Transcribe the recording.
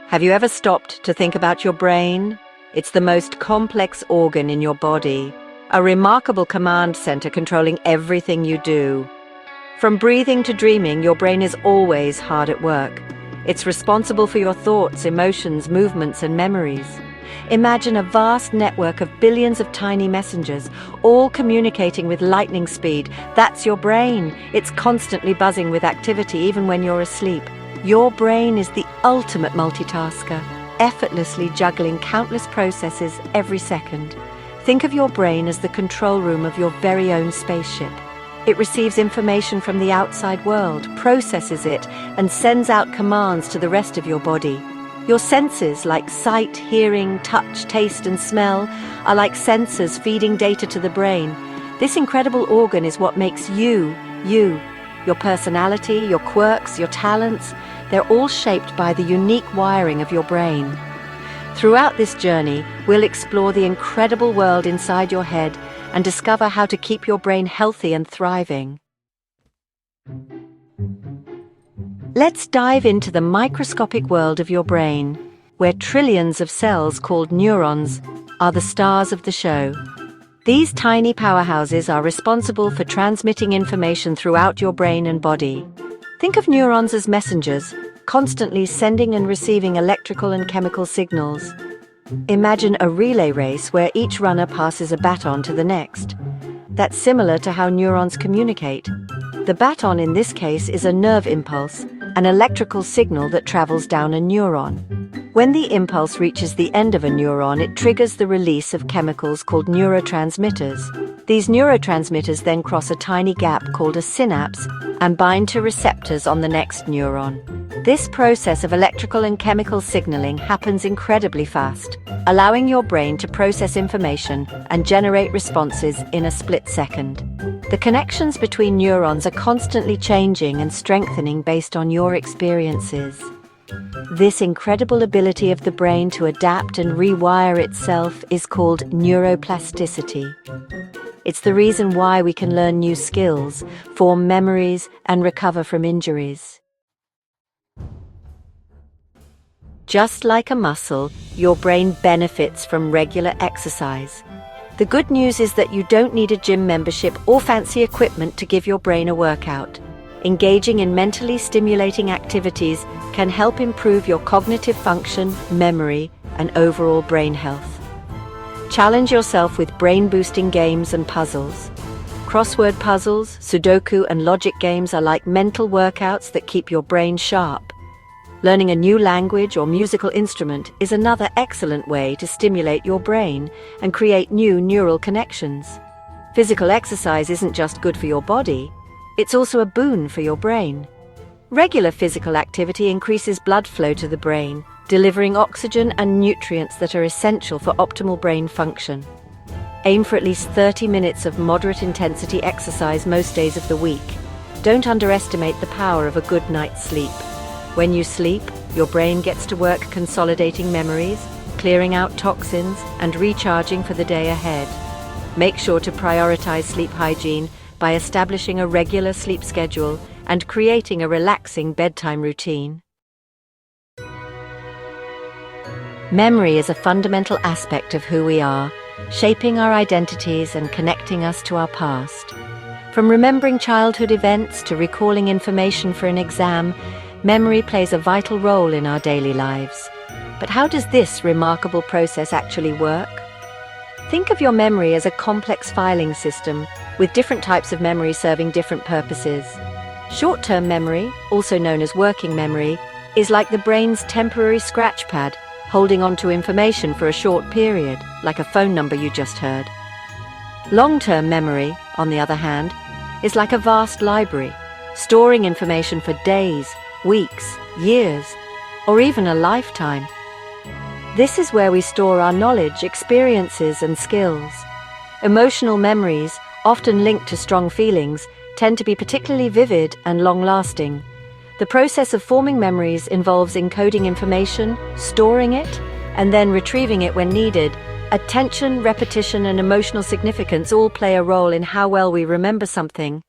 Have you ever stopped to think about your brain? It's the most complex organ in your body, a remarkable command center controlling everything you do. From breathing to dreaming, your brain is always hard at work. It's responsible for your thoughts, emotions, movements, and memories. Imagine a vast network of billions of tiny messengers, all communicating with lightning speed. That's your brain. It's constantly buzzing with activity even when you're asleep. Your brain is the ultimate multitasker, effortlessly juggling countless processes every second. Think of your brain as the control room of your very own spaceship. It receives information from the outside world, processes it, and sends out commands to the rest of your body. Your senses, like sight, hearing, touch, taste, and smell, are like sensors feeding data to the brain. This incredible organ is what makes you, you. Your personality, your quirks, your talents, they're all shaped by the unique wiring of your brain. Throughout this journey, we'll explore the incredible world inside your head and discover how to keep your brain healthy and thriving. Let's dive into the microscopic world of your brain, where trillions of cells called neurons are the stars of the show. These tiny powerhouses are responsible for transmitting information throughout your brain and body. Think of neurons as messengers, constantly sending and receiving electrical and chemical signals. Imagine a relay race where each runner passes a baton to the next. That's similar to how neurons communicate. The baton in this case is a nerve impulse, an electrical signal that travels down a neuron. When the impulse reaches the end of a neuron, it triggers the release of chemicals called neurotransmitters. These neurotransmitters then cross a tiny gap called a synapse and bind to receptors on the next neuron. This process of electrical and chemical signaling happens incredibly fast, allowing your brain to process information and generate responses in a split second. The connections between neurons are constantly changing and strengthening based on your experiences. This incredible ability of the brain to adapt and rewire itself is called neuroplasticity. It's the reason why we can learn new skills, form memories, and recover from injuries. Just like a muscle, your brain benefits from regular exercise. The good news is that you don't need a gym membership or fancy equipment to give your brain a workout. Engaging in mentally stimulating activities can help improve your cognitive function, memory, and overall brain health. Challenge yourself with brain-boosting games and puzzles. Crossword puzzles, Sudoku, and logic games are like mental workouts that keep your brain sharp. Learning a new language or musical instrument is another excellent way to stimulate your brain and create new neural connections. Physical exercise isn't just good for your body, it's also a boon for your brain. Regular physical activity increases blood flow to the brain, delivering oxygen and nutrients that are essential for optimal brain function. Aim for at least 30 minutes of moderate intensity exercise most days of the week. Don't underestimate the power of a good night's sleep. When you sleep, your brain gets to work consolidating memories, clearing out toxins, and recharging for the day ahead. Make sure to prioritize sleep hygiene by establishing a regular sleep schedule and creating a relaxing bedtime routine. Memory is a fundamental aspect of who we are, shaping our identities and connecting us to our past. From remembering childhood events to recalling information for an exam, memory plays a vital role in our daily lives. But how does this remarkable process actually work? Think of your memory as a complex filing system, with different types of memory serving different purposes. Short-term memory, also known as working memory, is like the brain's temporary scratch pad, holding on to information for a short period, like a phone number you just heard. Long-term memory, on the other hand, is like a vast library, storing information for days, weeks, years, or even a lifetime. This is where we store our knowledge, experiences, and skills. Emotional memories, often linked to strong feelings, tend to be particularly vivid and long-lasting. The process of forming memories involves encoding information, storing it, and then retrieving it when needed. Attention, repetition, and emotional significance all play a role in how well we remember something.